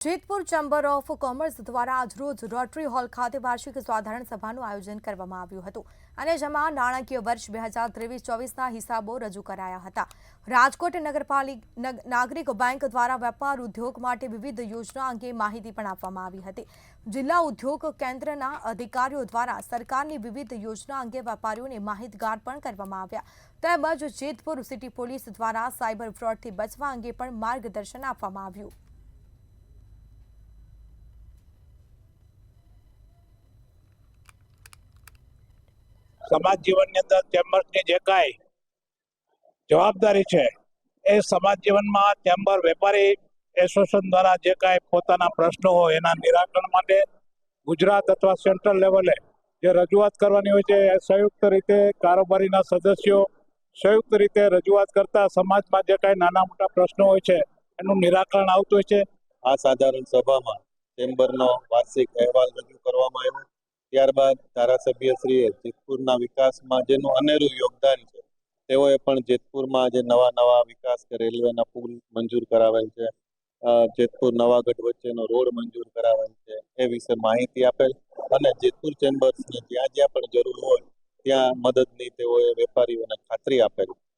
Jetpur chamber of commerce દ્વારા આજરોજ rotary hall ખાતે વાર્ષિક સાધારણ સભાનું આયોજન કરવામાં આવ્યું હતું અને જેમાં નાણાકીય વર્ષ 2023-24ના હિસાબો રજૂ કરાયા હતા। રાજકોટ નગરપાલિકા નાગરિક બેંક દ્વારા વેપાર ઉદ્યોગ માટે વિવિધ યોજના અંગે માહિતી પણ આપવામાં આવી હતી। જિલ્લા ઉદ્યોગ કેન્દ્રના અધિકારીઓ દ્વારા સરકારની વિવિધ યોજના અંગે વેપારીઓને માહિતગાર પણ કરવામાં આવ્યા। તેમજ જેતપુર સિટી પોલીસ દ્વારા સાયબર ફ્રોડથી બચવા અંગે પણ માર્ગદર્શન આપવામાં આવ્યું। समाज जीवन अंदर चेम्बर की जे काई जवाबदारी है ए समाज जीवन में चेम्बर वेपारी एसोसिएशन द्वारा जे काई पोताना प्रश्नों हो एना निराकरण माटे गुजरात अथवा सेंट्रल लेवले जे रजूआत करवानी होय छे संयुक्त रीते कारोबारीना सदस्यों संयुक्त रीते रजूआत करता समाज में जे काई नाना मोटा प्रश्नों होय छे एनुं निराकरण आवतुं होय छे। आ साधारण सभा में चेम्बरनो वार्षिक अहेवाल रजू करवामां आव्यो। त्यारबाद धारासभ्यश्रीए जेतपुरना विकासमां जेनुं अनेरुं योगदान छे तेओए पण जेतपुरमां जे नवा नवा विकास के रेलवेना पुल मंजूर करावेल छे, जेतपुर नवागढ़ वच्चेनो रोड मंजूर करावेल छे ए विषे माहिती आपेल अने जेतपुर चेम्बर्सने ज्यां ज्यां पण जरूर होय त्यां मददनी तेओए वेपारीओने खातरी आपेल।